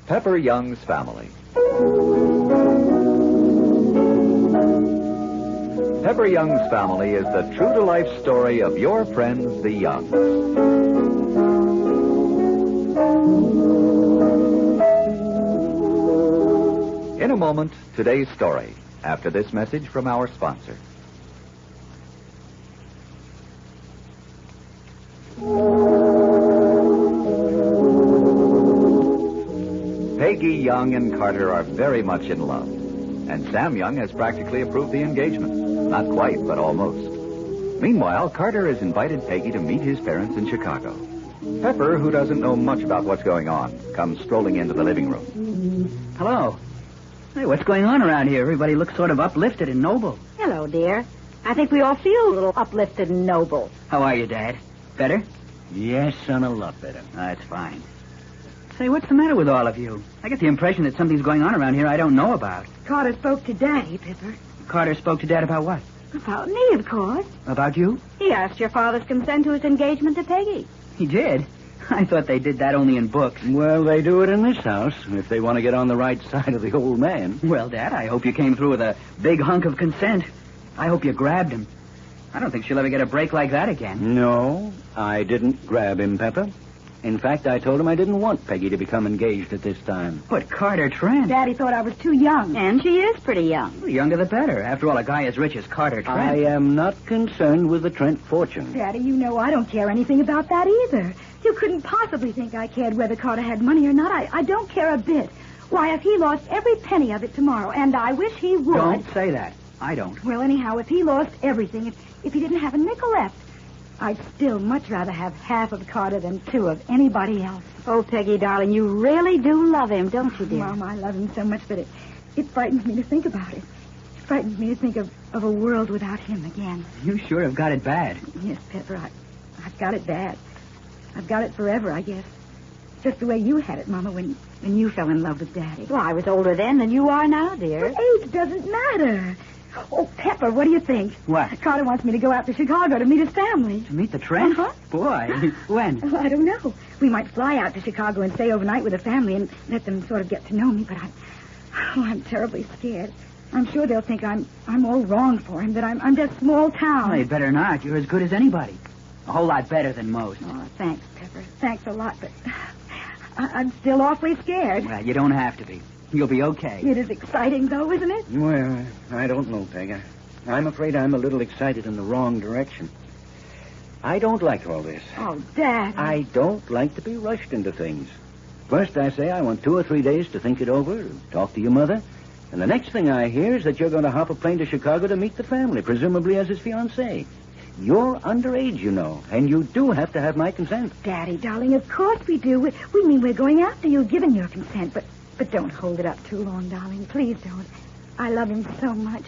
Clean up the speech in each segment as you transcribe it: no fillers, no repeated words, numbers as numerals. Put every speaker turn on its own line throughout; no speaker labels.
Pepper Young's Family. Pepper Young's Family is the true-to-life story of your friends, the Youngs. In a moment, today's story, after this message from our sponsor. Peggy Young and Carter are very much in love, and Sam Young has practically approved the engagement. Not quite, but almost. Meanwhile, Carter has invited Peggy to meet his parents in Chicago. Pepper, who doesn't know much about what's going on, comes strolling into the living room.
Hello. Hey, what's going on around here? Everybody looks sort of uplifted and noble.
Hello, dear. I think we all feel a little uplifted and noble.
How are you, Dad? Better?
Yes, son, a lot better.
That's fine. Say, what's the matter with all of you? I get the impression that something's going on around here I don't know about.
Carter spoke to Daddy, Pepper.
Carter spoke to Dad about what?
About me, of course.
About you?
He asked your father's consent to his engagement to Peggy.
He did? I thought they did that only in books.
Well, they do it in this house, if they want to get on the right side of the old man.
Well, Dad, I hope you came through with a big hunk of consent. I hope you grabbed him. I don't think she'll ever get a break like that again.
No, I didn't grab him, Pepper. In fact, I told him I didn't want Peggy to become engaged at this time.
But Carter Trent.
Daddy thought I was too young. And she is pretty young.
The younger the better. After all, a guy as rich as Carter Trent.
I am not concerned with the Trent fortune.
Daddy, you know I don't care anything about that either. You couldn't possibly think I cared whether Carter had money or not. I don't care a bit. Why, if he lost every penny of it tomorrow, and I wish he would...
Don't say that. I don't.
Well, anyhow, if he lost everything, if he didn't have a nickel left, I'd still much rather have half of Carter than two of anybody else. Oh, Peggy, darling, you really do love him, don't you, dear? Mom, I love him so much that it frightens me to think about it. It frightens me to think of a world without him again.
You sure have got it bad.
Yes, Pepper, I've got it bad. I've got it forever, I guess. Just the way you had it, Mama, when you fell in love with Daddy. Well, I was older then than you are now, dear. But age doesn't matter. Oh, Pepper, what do you think?
What?
Carter wants me to go out to Chicago to meet his family.
To meet the Trent?
Uh-huh.
Boy, when?
Well, I don't know. We might fly out to Chicago and stay overnight with the family and let them sort of get to know me, but I'm terribly scared. I'm sure they'll think I'm all wrong for him, that I'm just small town.
Well, you better not. You're as good as anybody. A whole lot better than most.
Oh, thanks, Pepper. Thanks a lot, but I'm still awfully scared.
Well, you don't have to be. You'll be okay.
It is exciting, though, isn't it?
Well, I don't know, Peg. I'm afraid I'm a little excited in the wrong direction. I don't like all this.
Oh, Dad.
I don't like to be rushed into things. First, I say I want 2 or 3 days to think it over, talk to your mother, and the next thing I hear is that you're going to hop a plane to Chicago to meet the family, presumably as his fiancée. You're underage, you know, and you do have to have my consent.
Daddy, darling, of course we do. We mean we're going after you've given your consent, but don't hold it up too long, darling. Please don't. I love him so much.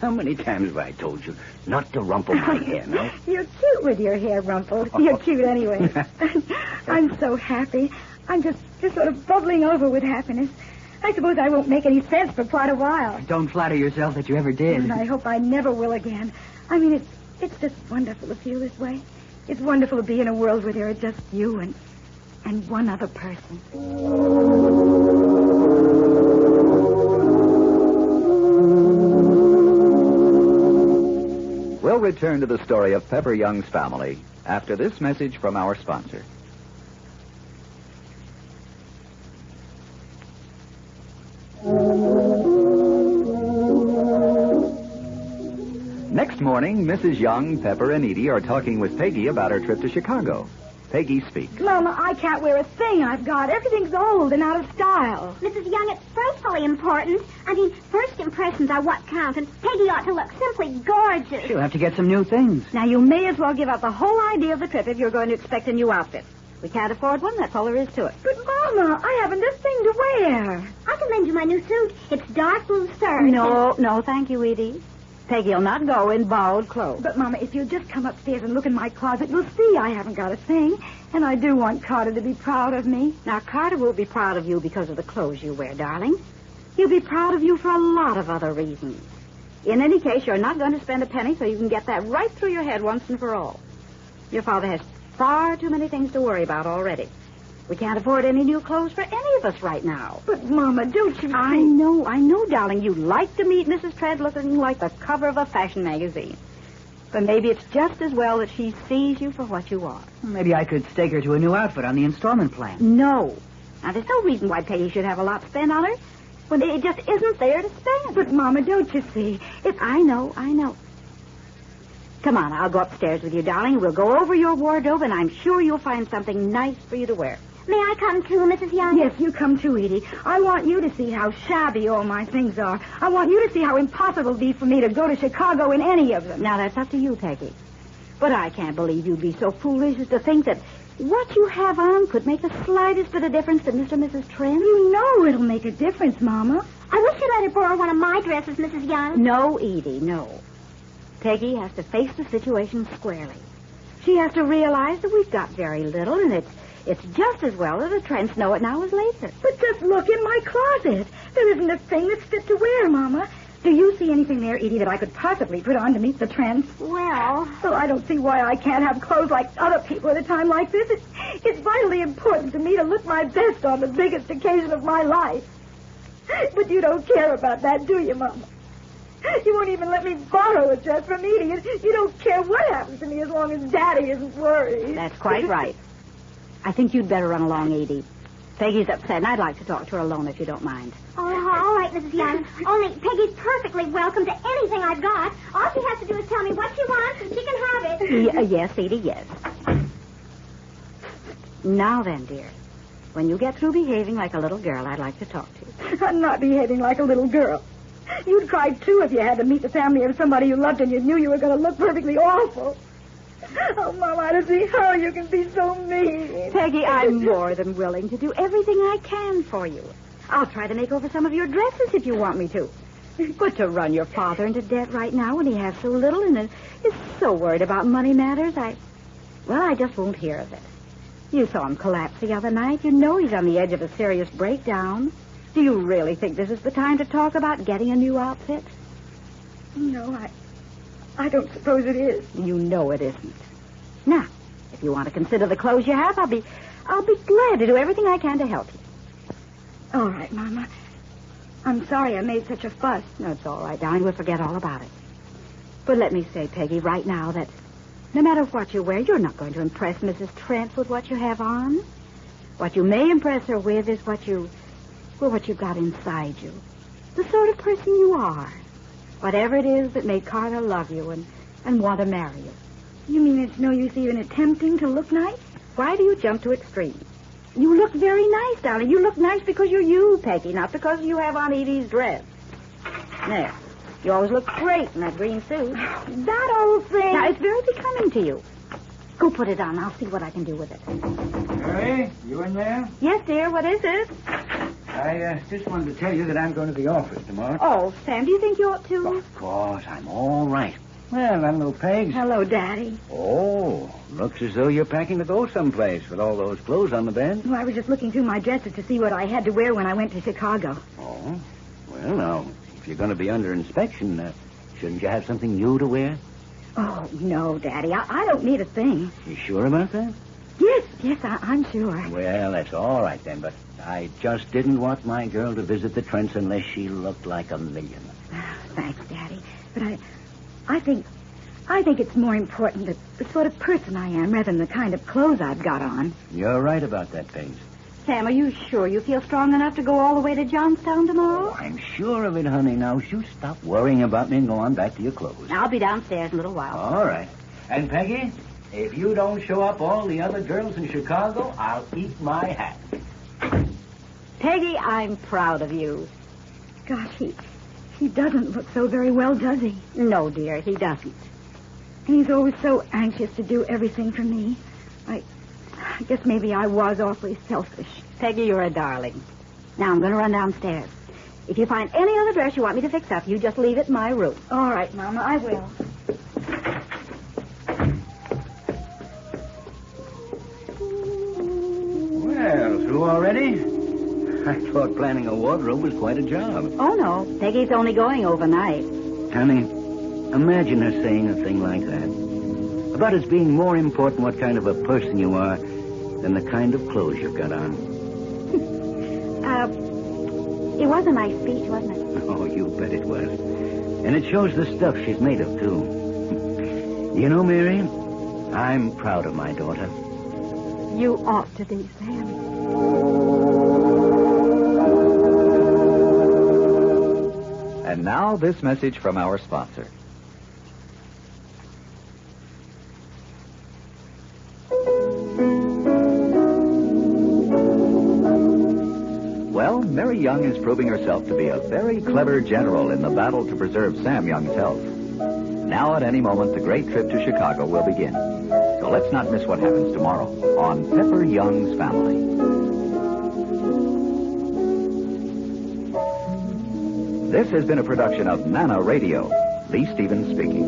How many times have I told you not to rumple my hair, no?
You're cute with your hair rumpled. You're cute anyway. I'm so happy. I'm just sort of bubbling over with happiness. I suppose I won't make any sense for quite a while.
Don't flatter yourself that you ever did.
And I hope I never will again. I mean, it's just wonderful to feel this way. It's wonderful to be in a world where there are just you and one other person.
We'll return to the story of Pepper Young's family after this message from our sponsor. Next morning, Mrs. Young, Pepper, and Edie are talking with Peggy about her trip to Chicago. Peggy speaks.
Mama, I can't wear a thing I've got. Everything's old and out of style.
Mrs. Young, it's frightfully important. I mean, first impressions are what count, and Peggy ought to look simply gorgeous.
She'll have to get some new things.
Now, you may as well give up the whole idea of the trip if you're going to expect a new outfit. We can't afford one, that's all there is to it. But, Mama, I haven't a thing to wear.
I can lend you my new suit. It's dark blue serge.
No, thank you, Edie. Peggy'll not go in borrowed clothes. But, Mama, if you'll just come upstairs and look in my closet, you'll see I haven't got a thing. And I do want Carter to be proud of me. Now, Carter will be proud of you because of the clothes you wear, darling. He'll be proud of you for a lot of other reasons. In any case, you're not going to spend a penny, so you can get that right through your head once and for all. Your father has far too many things to worry about already. We can't afford any new clothes for any of us right now.
But, Mama, don't you...
I know, darling. You'd like to meet Mrs. Trent looking like the cover of a fashion magazine. But maybe it's just as well that she sees you for what you are.
Maybe I could stake her to a new outfit on the installment plan.
No. Now, there's no reason why Peggy should have a lot spent on her when it just isn't there to spend.
But, Mama, don't you see?
I know. Come on, I'll go upstairs with you, darling. We'll go over your wardrobe, and I'm sure you'll find something nice for you to wear.
May I come too, Mrs. Young?
Yes, you come too, Edie. I want you to see how shabby all my things are. I want you to see how impossible it'd be for me to go to Chicago in any of them.
Now, that's up to you, Peggy. But I can't believe you'd be so foolish as to think that what you have on could make the slightest bit of difference to Mr. and Mrs. Trent.
You know it'll make a difference, Mama.
I wish you'd let her borrow one of my dresses, Mrs. Young.
No, Edie, no. Peggy has to face the situation squarely. She has to realize that we've got very little, and it's just as well that the Trents know it now as later.
But just look in my closet. There isn't a thing that's fit to wear, Mama. Do you see anything there, Edie, that I could possibly put on to meet the Trents?
Well,
I don't see why I can't have clothes like other people at a time like this. It's vitally important to me to look my best on the biggest occasion of my life. But you don't care about that, do you, Mama? You won't even let me borrow a dress from Edie. You don't care what happens to me as long as Daddy isn't worried.
That's quite right. I think you'd better run along, Edie. Peggy's upset, and I'd like to talk to her alone if you don't mind.
oh, all right, Mrs. Young. Only Peggy's perfectly welcome to anything I've got. All she has to do is tell me what she wants, and she can have it.
Yes, Edie, yes. Now then, dear, when you get through behaving like a little girl, I'd like to talk to you.
I'm not behaving like a little girl. You'd cry, too, if you had to meet the family of somebody you loved and you knew you were going to look perfectly awful. Oh, Mama, I don't see how you can be so mean.
Peggy, I'm more than willing to do everything I can for you. I'll try to make over some of your dresses if you want me to. But to run your father into debt right now when he has so little and is so worried about money matters, I just won't hear of it. You saw him collapse the other night. You know he's on the edge of a serious breakdown. Do you really think this is the time to talk about getting a new outfit?
No, I don't suppose it is.
You know it isn't. Now, if you want to consider the clothes you have, I'll be glad to do everything I can to help you.
All right, Mama. I'm sorry I made such a fuss.
No, it's all right, darling. We'll forget all about it. But let me say, Peggy, right now that no matter what you wear, you're not going to impress Mrs. Trent with what you have on. What you may impress her with is what you've got inside you. The sort of person you are. Whatever it is that made Carter love you and want to marry you.
You mean it's no use even attempting to look nice?
Why do you jump to extremes? You look very nice, darling. You look nice because you're you, Peggy, not because you have on Edie's dress. There. You always look great in that green suit.
That old thing.
Now, it's very becoming to you. Go put it on. I'll see what I can do with it.
Mary, you in there?
Yes, dear. What is it?
I just wanted to tell you that I'm going to the office tomorrow.
Oh, Sam, do you think you ought to?
Of course, I'm all right. Well, that little Peg.
Hello, Daddy.
Oh, looks as though you're packing to go someplace with all those clothes on the bed.
Well, I was just looking through my dresses to see what I had to wear when I went to Chicago.
Oh, well, now, if you're going to be under inspection, shouldn't you have something new to wear?
Oh, no, Daddy. I don't need a thing.
You sure about that?
Yes, I'm sure.
Well, that's all right then, but I just didn't want my girl to visit the Trents unless she looked like a million.
Thanks, Daddy. But I think it's more important that the sort of person I am rather than the kind of clothes I've got on.
You're right about that, Peg.
Sam, are you sure you feel strong enough to go all the way to Johnstown tomorrow?
Oh, I'm sure of it, honey. Now, you stop worrying about me and go on back to your clothes.
I'll be downstairs in a little while.
All right. And, Peggy, if you don't show up all the other girls in Chicago, I'll eat my hat.
Peggy, I'm proud of you.
Gosh, he doesn't look so very well, does he?
No, dear, he doesn't.
He's always so anxious to do everything for me. I guess maybe I was awfully selfish.
Peggy, you're a darling. Now, I'm going to run downstairs. If you find any other dress you want me to fix up, you just leave it in my room.
All right, Mama, I will.
Well, through already? I thought planning a wardrobe was quite a job.
Oh, no. Peggy's only going overnight.
Honey, imagine her saying a thing like that. About it's being more important what kind of a person you are than the kind of clothes you've got on.
It was a nice speech, wasn't it?
Oh, you bet it was. And it shows the stuff she's made of, too. You know, Mary, I'm proud of my daughter.
You ought to be, Sam.
And now, this message from our sponsor. Well, Mary Young is proving herself to be a very clever general in the battle to preserve Sam Young's health. Now, at any moment, the great trip to Chicago will begin. So let's not miss what happens tomorrow on Pepper Young's Family. This has been a production of Nana Radio. Lee Stevens speaking.